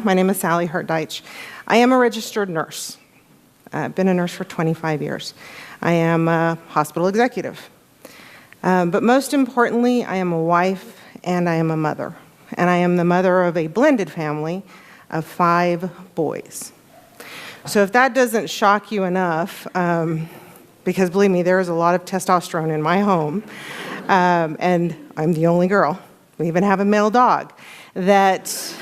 My name is Sally Deitch. I am a registered nurse. I've been a nurse for 25 years. I am a hospital executive. But most importantly, I am a wife and I am a mother. And I am the mother of a blended family of 5 boys. So if that doesn't shock you enough, because believe me, there is a lot of testosterone in my home, and I'm the only girl. We even have a male dog, that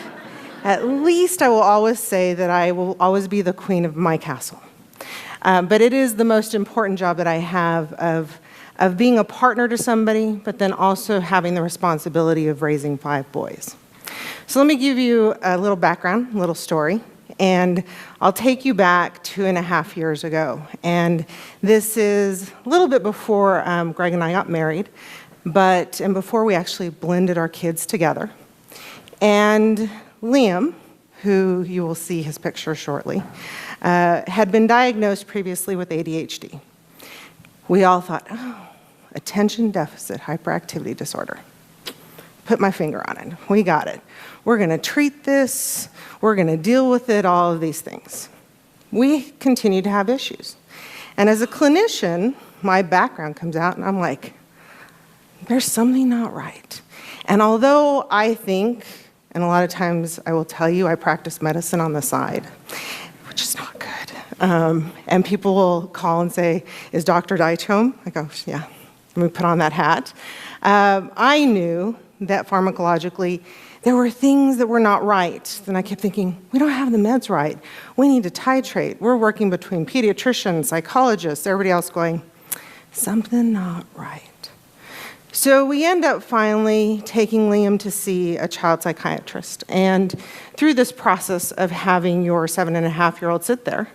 at least I will always say that I will always be the queen of my castle. But it is the most important job that I have of being a partner to somebody, but then also having the responsibility of raising 5 boys. So let me give you a little background, a little story, and I'll take you back 2.5 years ago. And this is a little bit before Greg and I got married, and before we actually blended our kids together. And Liam, who you will see his picture shortly, had been diagnosed previously with ADHD. We all thought, oh, attention deficit hyperactivity disorder. Put my finger on it. We got it. We're going to treat this. We're going to deal with it, all of these things. We continue to have issues. And as a clinician, my background comes out, and I'm like, there's something not right. And although I think, and a lot of times I will tell you, I practice medicine on the side, which is not good. And people will call and say, is Dr. Deitch home? I go, yeah, let me put on that hat. I knew that pharmacologically, there were things that were not right. Then I kept thinking, we don't have the meds right. We need to titrate. We're working between pediatricians, psychologists, everybody else going, something not right. So we end up finally taking Liam to see a child psychiatrist. And through this process of having your 7.5-year-old sit there,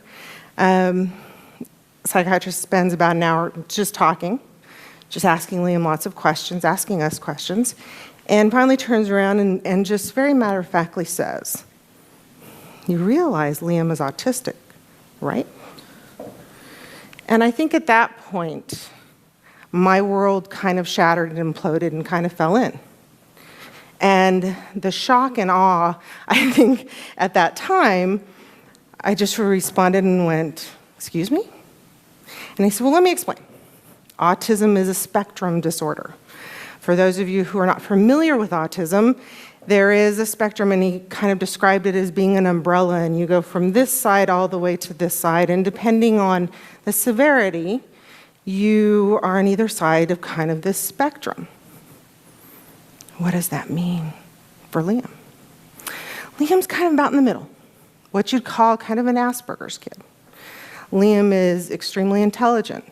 psychiatrist spends about an hour just talking, just asking Liam lots of questions, asking us questions, and finally turns around and just very matter-of-factly says, you realize Liam is autistic, right? And I think at that point, my world kind of shattered and imploded and kind of fell in. And the shock and awe, I think at that time, I just responded and went, excuse me? And he said, well, let me explain. Autism is a spectrum disorder. For those of you who are not familiar with autism, there is a spectrum, and he kind of described it as being an umbrella, and you go from this side all the way to this side, and depending on the severity, you are on either side of kind of this spectrum. What does that mean for Liam? Liam's kind of about in the middle, what you'd call kind of an Asperger's kid. Liam is extremely intelligent.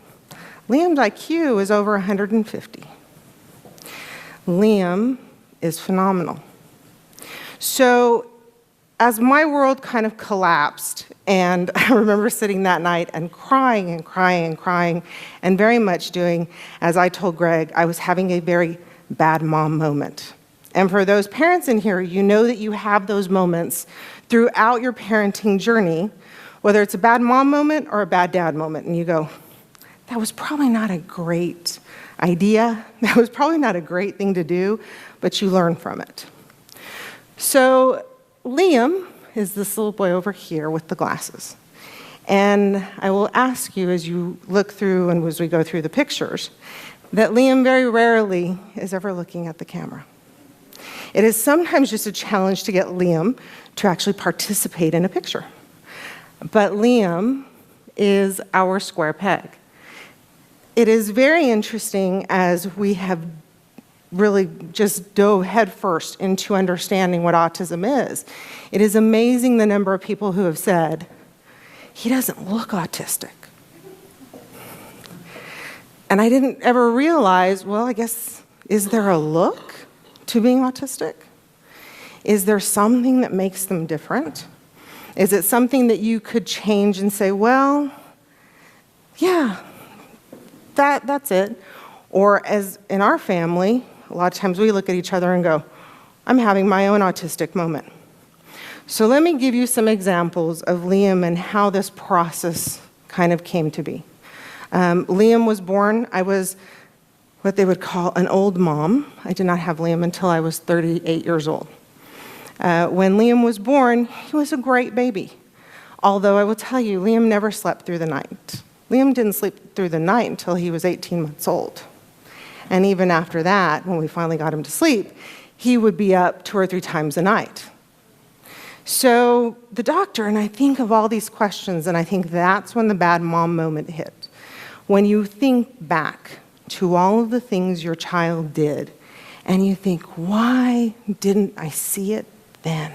Liam's IQ is over 150. Liam is phenomenal. So as my world kind of collapsed, and I remember sitting that night and crying and crying and crying, and very much doing, as I told Greg, I was having a very bad mom moment. And for those parents in here, you know that you have those moments throughout your parenting journey, whether it's a bad mom moment or a bad dad moment, and you go, that was probably not a great idea. That was probably not a great thing to do, but you learn from it. So Liam is this little boy over here with the glasses. And I will ask you as you look through and as we go through the pictures, that Liam very rarely is ever looking at the camera. It is sometimes just a challenge to get Liam to actually participate in a picture. But Liam is our square peg. It is very interesting as we have really just dove headfirst into understanding what autism is. It is amazing the number of people who have said, he doesn't look autistic. And I didn't ever realize, well, I guess, is there a look to being autistic? Is there something that makes them different? Is it something that you could change and say, well, yeah, that's it. Or as in our family, a lot of times we look at each other and go, I'm having my own autistic moment. So let me give you some examples of Liam and how this process kind of came to be. Liam was born, I was what they would call an old mom. I did not have Liam until I was 38 years old. When Liam was born, he was a great baby. Although I will tell you, Liam never slept through the night. Liam didn't sleep through the night until he was 18 months old. And even after that, when we finally got him to sleep, he would be up 2 or 3 times a night. So the doctor, and I think of all these questions, and I think that's when the bad mom moment hit. When you think back to all of the things your child did, and you think, why didn't I see it then?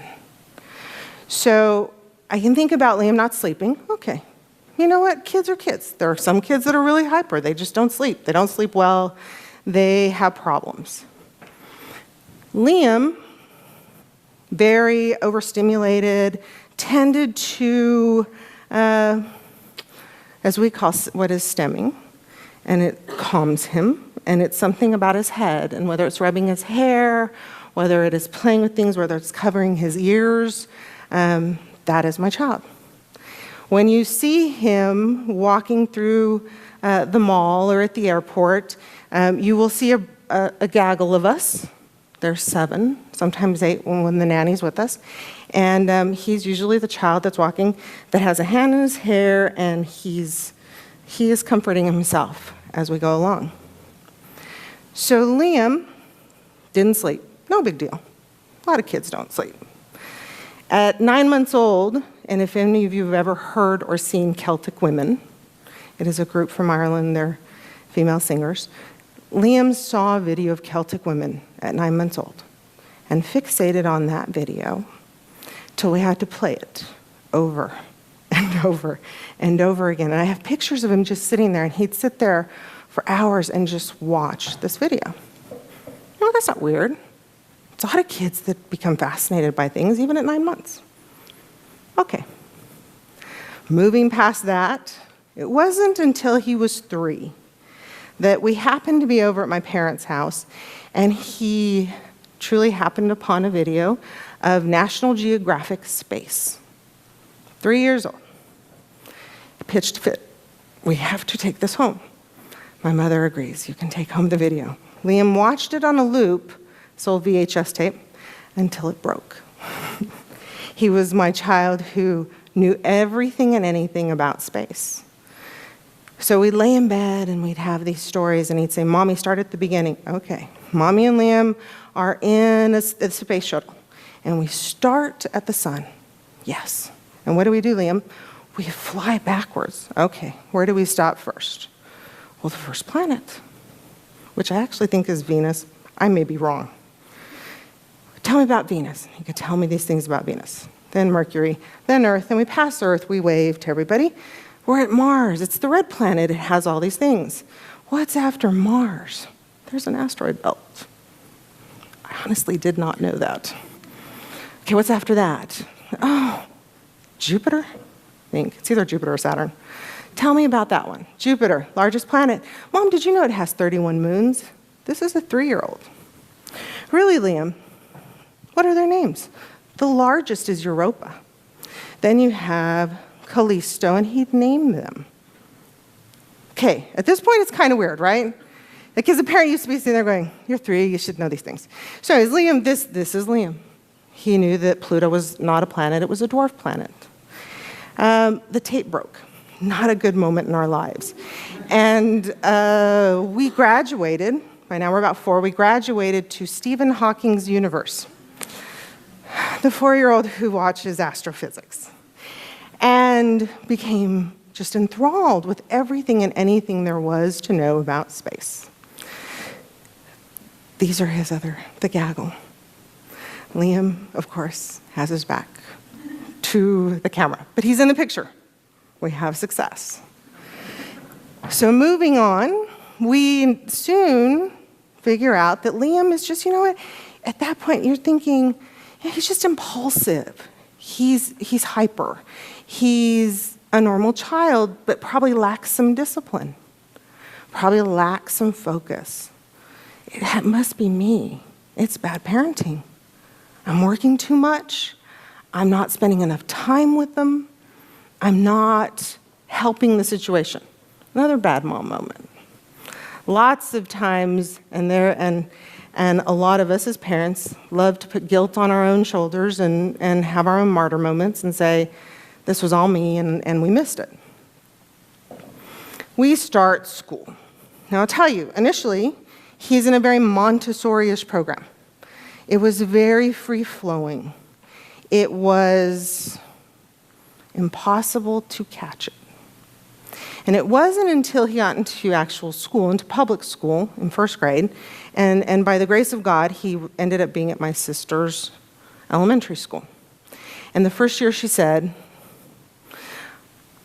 So I can think about Liam not sleeping. Okay, you know what? Kids are kids. There are some kids that are really hyper. They just don't sleep. They don't sleep well. They have problems. Liam, very overstimulated, tended to, as we call what is stemming, and it calms him, and it's something about his head, and whether it's rubbing his hair, whether it is playing with things, whether it's covering his ears, that is my child. When you see him walking through the mall or at the airport, you will see a gaggle of us. There's 7, sometimes 8 when the nanny's with us. And he's usually the child that's walking that has a hand in his hair, and he is comforting himself as we go along. So Liam didn't sleep. No big deal. A lot of kids don't sleep. At 9 months old, and if any of you have ever heard or seen Celtic Women, it is a group from Ireland, they're female singers. Liam saw a video of Celtic Women at 9 months old and fixated on that video till we had to play it over and over and over again. And I have pictures of him just sitting there, and he'd sit there for hours and just watch this video. No, that's not weird. It's a lot of kids that become fascinated by things, even at 9 months. Okay. Moving past that, it wasn't until he was 3 that we happened to be over at my parents' house, and he truly happened upon a video of National Geographic Space. 3 years old. Pitched fit. We have to take this home. My mother agrees. You can take home the video. Liam watched it on a loop, this old VHS tape, until it broke. He was my child who knew everything and anything about space. So we'd lay in bed and we'd have these stories, and he'd say, Mommy, start at the beginning. Okay, Mommy and Liam are in a space shuttle, and we start at the sun. Yes. And what do, Liam? We fly backwards. Okay, where do we stop first? Well, the first planet, which I actually think is Venus. I may be wrong. Tell me about Venus. He could tell me these things about Venus. Then Mercury, then Earth, and we pass Earth, we wave to everybody. We're at Mars. It's the red planet. It has all these things. What's after Mars? There's an asteroid belt. I honestly did not know that. Okay, what's after that? Oh, Jupiter? I think it's either Jupiter or Saturn. Tell me about that one. Jupiter, largest planet. Mom, did you know it has 31 moons? This is a 3-year-old. Really, Liam? What are their names? The largest is Europa. Then you have Callisto, and he'd name them. Okay, at this point, it's kind of weird, right? Because the parent used to be sitting there going, you're 3, you should know these things. So anyways, Liam, this is Liam. He knew that Pluto was not a planet, it was a dwarf planet. The tape broke. Not a good moment in our lives. And we graduated, by now we're about 4, we graduated to Stephen Hawking's universe. The 4-year-old who watches astrophysics. And became just enthralled with everything and anything there was to know about space. These are the gaggle. Liam, of course, has his back to the camera, but he's in the picture. We have success. So moving on, we soon figure out that Liam is just, you know what, at that point you're thinking, yeah, he's just impulsive. He's hyper. He's a normal child, but probably lacks some discipline. Probably lacks some focus. It must be me. It's bad parenting. I'm working too much. I'm not spending enough time with them. I'm not helping the situation. Another bad mom moment. Lots of times, and And a lot of us as parents love to put guilt on our own shoulders and have our own martyr moments and say, this was all me and we missed it. We start school. Now I'll tell you, initially, he's in a very Montessori-ish program. It was very free-flowing. It was impossible to catch it. And it wasn't until he got into actual school, into public school in first grade, and by the grace of God, he ended up being at my sister's elementary school. And the first year she said,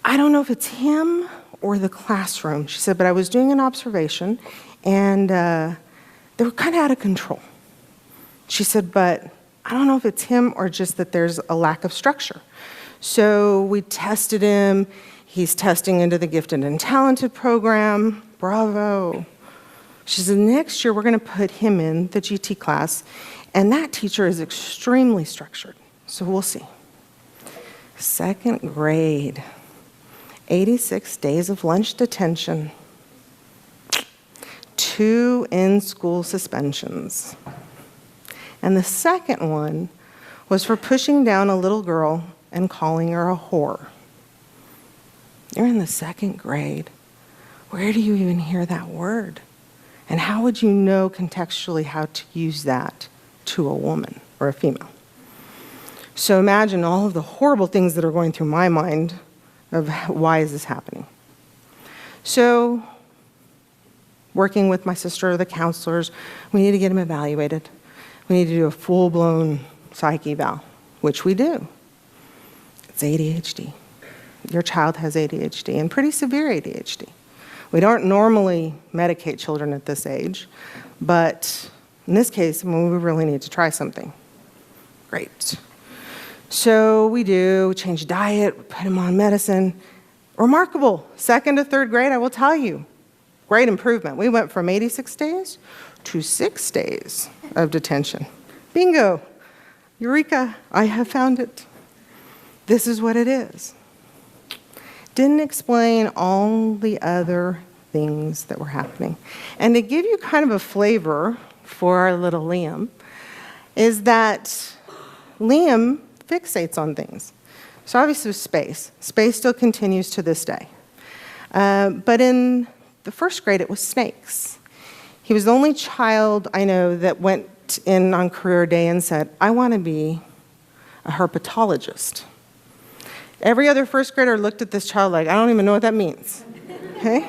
I don't know if it's him or the classroom. She said, but I was doing an observation, and they were kind of out of control. She said, but I don't know if it's him or just that there's a lack of structure. So we tested him. He's testing into the gifted and talented program. Bravo. She said, next year we're going to put him in the GT class, and that teacher is extremely structured. So we'll see. Second grade, 86 days of lunch detention, 2 in-school suspensions. And the second one was for pushing down a little girl and calling her a whore. You're in the second grade. Where do you even hear that word? And how would you know contextually how to use that to a woman or a female? So imagine all of the horrible things that are going through my mind of why is this happening. So working with my sister, the counselors, we need to get him evaluated. We need to do a full-blown psych eval, which we do. It's ADHD. Your child has ADHD, and pretty severe ADHD. We don't normally medicate children at this age, but in this case, we really need to try something. Great. So we change diet, put him on medicine. Remarkable. 2nd to 3rd grade, I will tell you, great improvement. We went from 86 days to 6 days of detention. Bingo. Eureka. I have found it. This is what it is. Didn't explain all the other things that were happening. And to give you kind of a flavor for our little Liam, is that Liam fixates on things. So obviously space. Space still continues to this day. But in the 1st grade, it was snakes. He was the only child I know that went in on career day and said, I want to be a herpetologist. Every other 1st grader looked at this child like, I don't even know what that means, okay?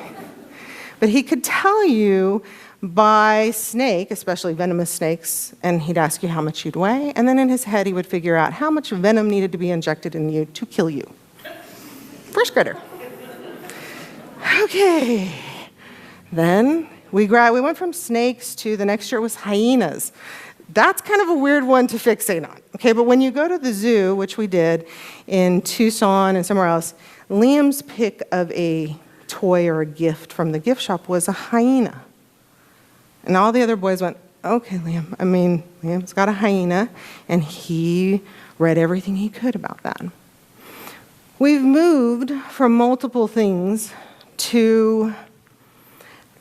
But he could tell you by snake, especially venomous snakes, and he'd ask you how much you'd weigh, and then in his head he would figure out how much venom needed to be injected in you to kill you. 1st grader. Okay. Then we went from snakes to the next year was hyenas. That's kind of a weird one to fixate on, okay? But when you go to the zoo, which we did in Tucson and somewhere else, Liam's pick of a toy or a gift from the gift shop was a hyena. And all the other boys went, okay, Liam's got a hyena, and he read everything he could about that. We've moved from multiple things to,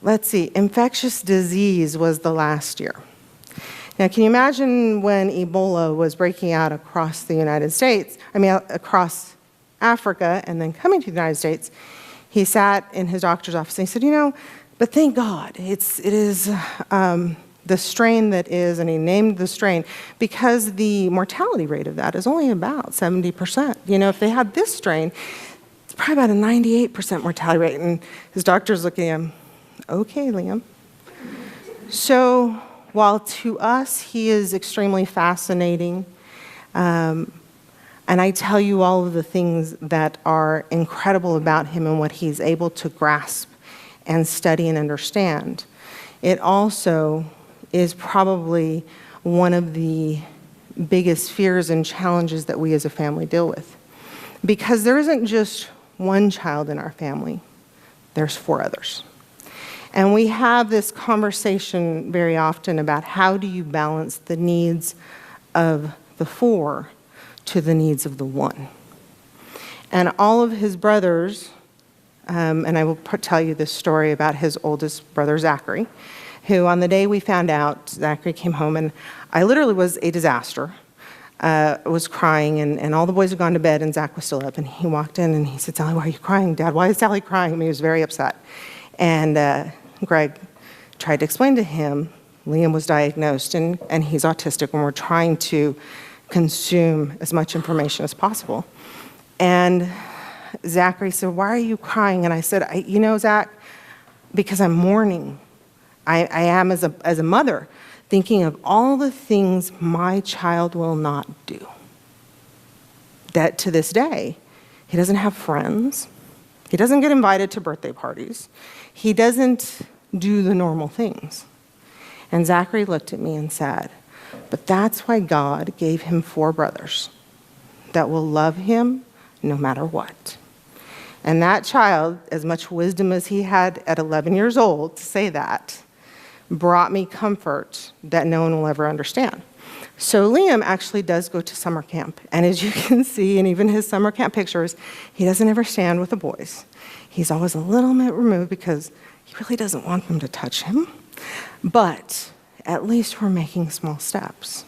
infectious disease was the last year. Now, can you imagine when Ebola was breaking out across the United States, across Africa, and then coming to the United States, he sat in his doctor's office and he said, but thank God, it is the strain that is, and he named the strain, because the mortality rate of that is only about 70%. If they had this strain, it's probably about a 98% mortality rate, and his doctor's looking at him, okay, Liam. So, while to us he is extremely fascinating, and I tell you all of the things that are incredible about him and what he's able to grasp and study and understand, it also is probably one of the biggest fears and challenges that we as a family deal with. Because there isn't just one child in our family, there's 4 others. And we have this conversation very often about how do you balance the needs of the 4 to the needs of the 1. And all of his brothers, and I will tell you this story about his oldest brother, Zachary, who on the day we found out, Zachary came home, and I literally was a disaster. Was crying, and all the boys had gone to bed, and Zach was still up, and he walked in, and he said, Sally, why are you crying? Dad, why is Sally crying? I mean, he was very upset. And Greg tried to explain to him, Liam was diagnosed, and he's autistic, and we're trying to consume as much information as possible. And Zachary said, why are you crying? And I said, you know, Zach, because I'm mourning. I am as a mother, thinking of all the things my child will not do. That to this day, he doesn't have friends. He doesn't get invited to birthday parties. He doesn't do the normal things. And Zachary looked at me and said, but that's why God gave him 4 brothers that will love him no matter what. And that child, as much wisdom as he had at 11 years old to say that, brought me comfort that no one will ever understand. So Liam actually does go to summer camp. And as you can see in even his summer camp pictures, he doesn't ever stand with the boys. He's always a little bit removed because he really doesn't want them to touch him. But at least we're making small steps.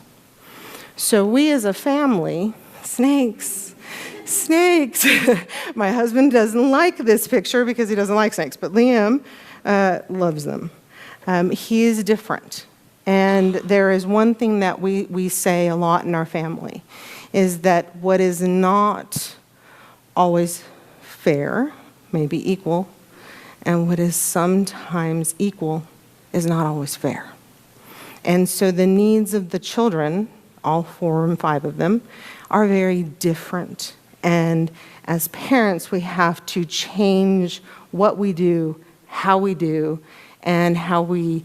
So we as a family, snakes. My husband doesn't like this picture because he doesn't like snakes, but Liam loves them. He is different. And there is one thing that we say a lot in our family, is that what is not always fair may be equal, and what is sometimes equal is not always fair. And so the needs of the children, all 4 and 5 of them, are very different. And as parents, we have to change what we do, how we do, and how we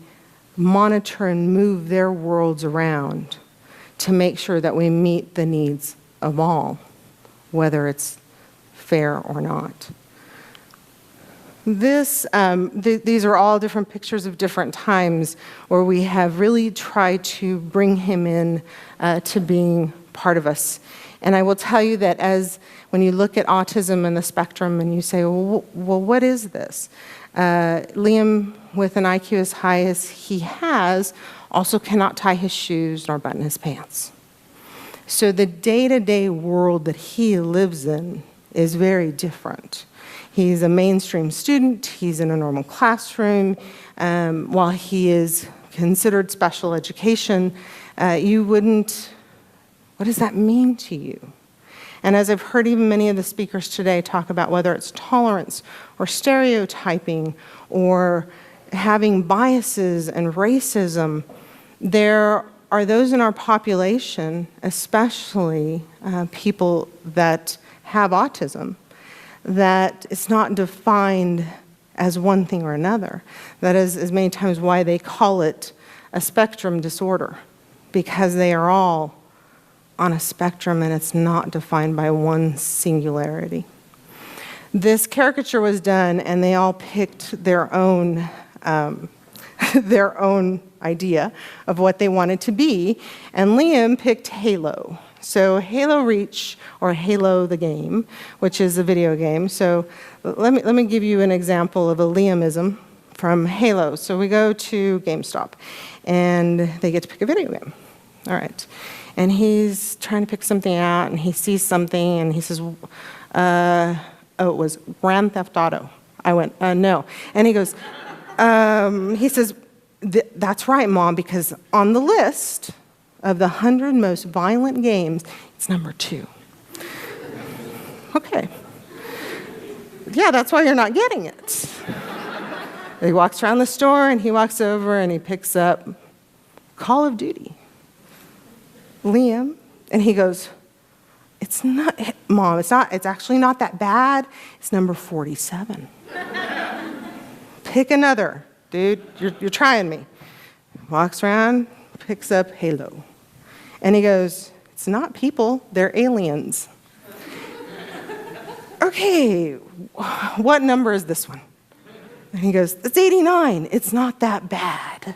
monitor and move their worlds around to make sure that we meet the needs of all, whether it's fair or not. These are all different pictures of different times where we have really tried to bring him in to being part of us. And I will tell you that when you look at autism and the spectrum and you say, well, what is this? Liam, with an IQ as high as he has, also cannot tie his shoes nor button his pants. So the day-to-day world that he lives in is very different. He's a mainstream student. He's in a normal classroom. While he is considered special education, you wouldn't, what does that mean to you? And as I've heard even many of the speakers today talk about whether it's tolerance or stereotyping or having biases and racism, there are those in our population, especially people that have autism, that it's not defined as one thing or another. That is many times why they call it a spectrum disorder, because they are all on a spectrum and it's not defined by one singularity. This caricature was done and they all picked their own idea of what they wanted to be, and Liam picked Halo. So Halo Reach, or Halo the game, which is a video game. So let me give you an example of a Liamism from Halo. So we go to GameStop, and they get to pick a video game. All right. And he's trying to pick something out, and he sees something, and he says, it was Grand Theft Auto. I went, no. And he goes, he says, that's right, Mom, because on the list of the 100 most violent games, it's number 2. Okay. Yeah, that's why you're not getting it. He walks around the store, and he walks over, and he picks up Call of Duty. Liam, and he goes, it's not, Mom, it's actually not that bad. It's number 47. Pick another. Dude, you're trying me. Walks around, picks up Halo. And he goes, it's not people, they're aliens. Okay, what number is this one? And he goes, it's 89. It's not that bad.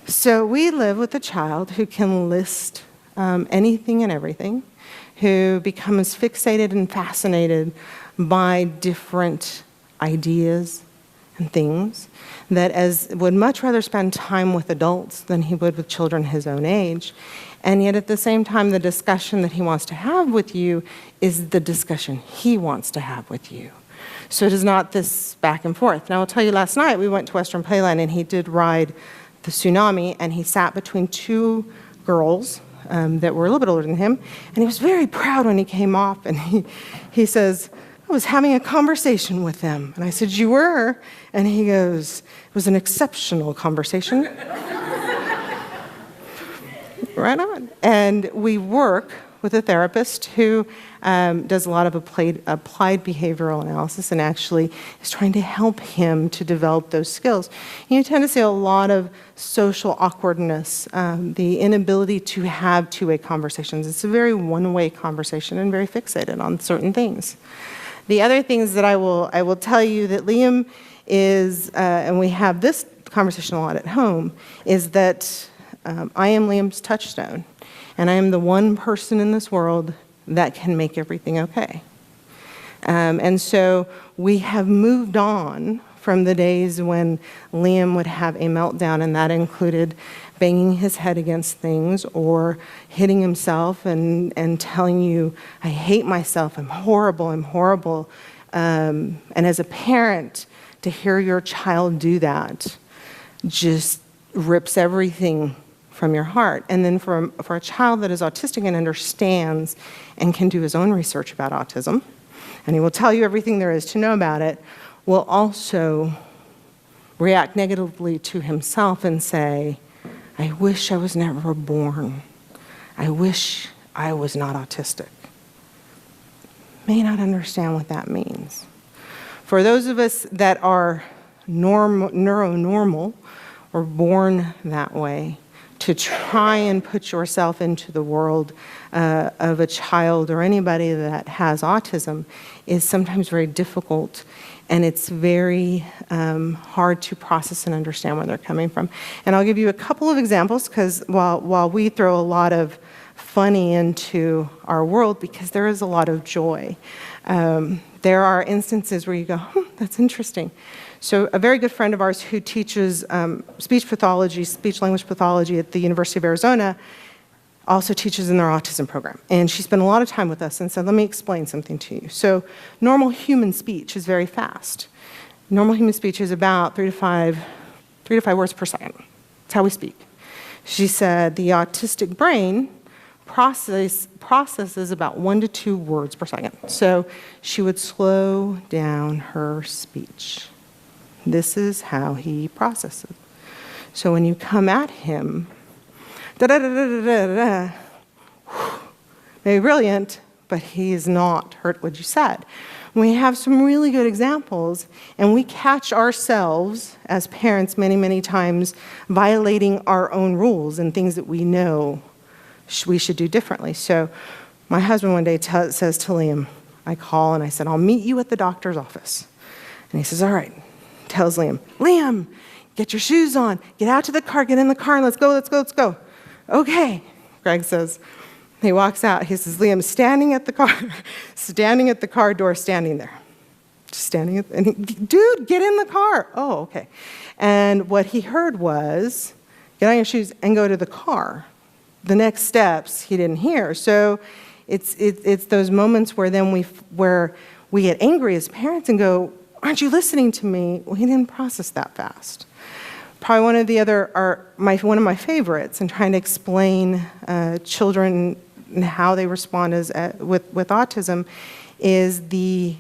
So we live with a child who can list anything and everything, who becomes fixated and fascinated by different ideas and things, that would much rather spend time with adults than he would with children his own age. And yet at the same time, the discussion that he wants to have with you is the discussion he wants to have with you. So it is not this back and forth. Now, I'll tell you, last night we went to Western Playland and he did ride the Tsunami, and he sat between two girls that were a little bit older than him, and he was very proud when he came off, and he says, I was having a conversation with them. And I said, you were? And he goes, it was an exceptional conversation. Right on. And we work with a therapist who does a lot of applied behavioral analysis and actually is trying to help him to develop those skills. You tend to see a lot of social awkwardness, the inability to have two-way conversations. It's a very one-way conversation and very fixated on certain things. The other things that I will tell you that Liam is, and we have this conversation a lot at home, is that I am Liam's touchstone. And I am the one person in this world that can make everything okay. And so we have moved on from the days when Liam would have a meltdown, and that included banging his head against things or hitting himself and telling you, I hate myself, I'm horrible. And as a parent, to hear your child do that just rips everything from your heart. And then for a child that is autistic and understands and can do his own research about autism, and he will tell you everything there is to know about it, will also react negatively to himself and say, I wish I was never born. I wish I was not autistic. May not understand what that means. For those of us that are neuronormal or born that way, to try and put yourself into the world of a child or anybody that has autism is sometimes very difficult, and it's very hard to process and understand where they're coming from. And I'll give you a couple of examples, because while we throw a lot of funny into our world, because there is a lot of joy, there are instances where you go, that's interesting. So a very good friend of ours who teaches speech pathology, speech-language pathology at the University of Arizona, also teaches in their autism program. And she spent a lot of time with us and said, let me explain something to you. So normal human speech is very fast. Normal human speech is about 3 to 5 words per second. That's how we speak. She said the autistic brain processes about 1 to 2 words per second. So she would slow down her speech. This is how he processes. So when you come at him, da-da-da-da-da-da-da, maybe brilliant, but he has not heard what you said. We have some really good examples, and we catch ourselves as parents many, many times violating our own rules and things that we know we should do differently. So my husband one day says to Liam, I call and I said, I'll meet you at the doctor's office. And he says, all right. Tells Liam, get your shoes on, get out to the car, get in the car, and let's go. Okay, Greg says. He walks out, he says, Liam's standing at the car door, standing there. Just standing, dude, get in the car. Oh, okay. And what he heard was, get on your shoes and go to the car. The next steps he didn't hear. So it's those moments where we get angry as parents and go, aren't you listening to me? Well, he didn't process that fast. Probably one of my favorites in trying to explain children and how they respond with autism is the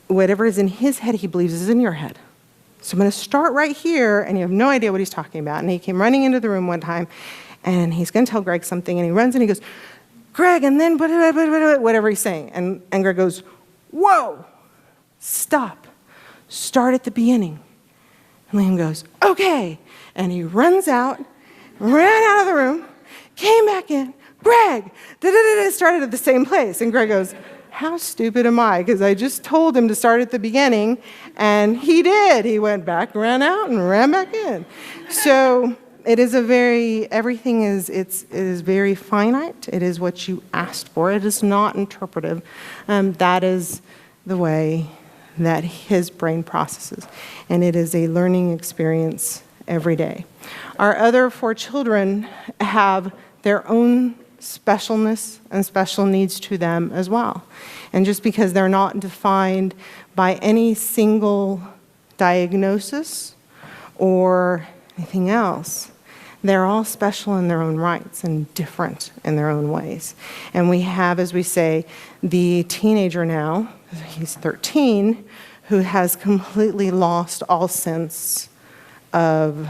whatever is in his head he believes is in your head. So I'm going to start right here, and you have no idea what he's talking about. And he came running into the room one time, and he's going to tell Greg something, and he runs and he goes, Greg, and then whatever he's saying. And Greg goes, whoa, stop, start at the beginning. And Liam goes, okay. And he runs out, ran out of the room, came back in, Greg, started at the same place. And Greg goes, how stupid am I? Because I just told him to start at the beginning, and he did. He went back, ran out, and ran back in. So it is everything is very finite. It is what you asked for. It is not interpretive. That is the way that his brain processes. And it is a learning experience every day. Our other 4 children have their own specialness and special needs to them as well. And just because they're not defined by any single diagnosis or anything else, they're all special in their own rights and different in their own ways. And we have, as we say, the teenager now, he's 13, who has completely lost all sense of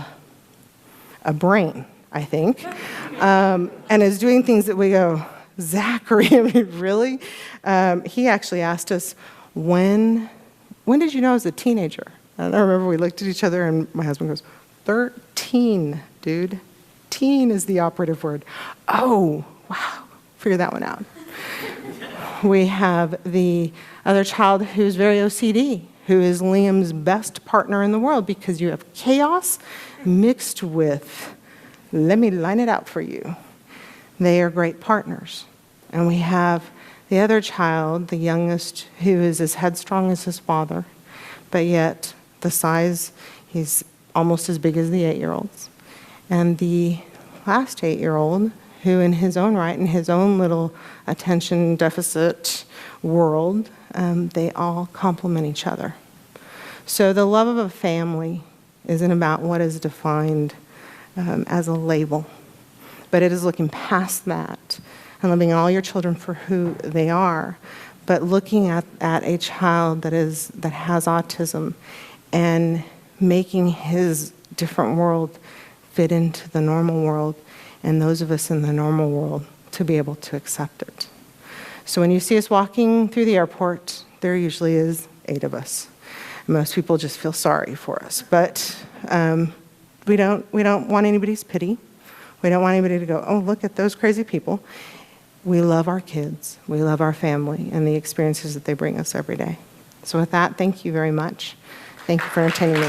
a brain, I think, and is doing things that we go, Zachary, I mean, really? He actually asked us, when did you know I was a teenager? And I remember we looked at each other and my husband goes, 13, dude. Teen is the operative word. Oh, wow, figure that one out. We have the other child who's very OCD, who is Liam's best partner in the world because you have chaos mixed with, let me line it out for you. They are great partners. And we have the other child, the youngest, who is as headstrong as his father, but yet the size, he's almost as big as the 8-year-olds. And the last 8-year-old, who in his own right, in his own little attention deficit world, they all complement each other. So the love of a family isn't about what is defined as a label, but it is looking past that and loving all your children for who they are, but looking at a child that has autism and making his different world fit into the normal world, and those of us in the normal world to be able to accept it. So when you see us walking through the airport, there usually is 8 of us. Most people just feel sorry for us, but we don't want anybody's pity. We don't want anybody to go, oh, look at those crazy people. We love our kids, we love our family, and the experiences that they bring us every day. So with that, thank you very much. Thank you for entertaining me.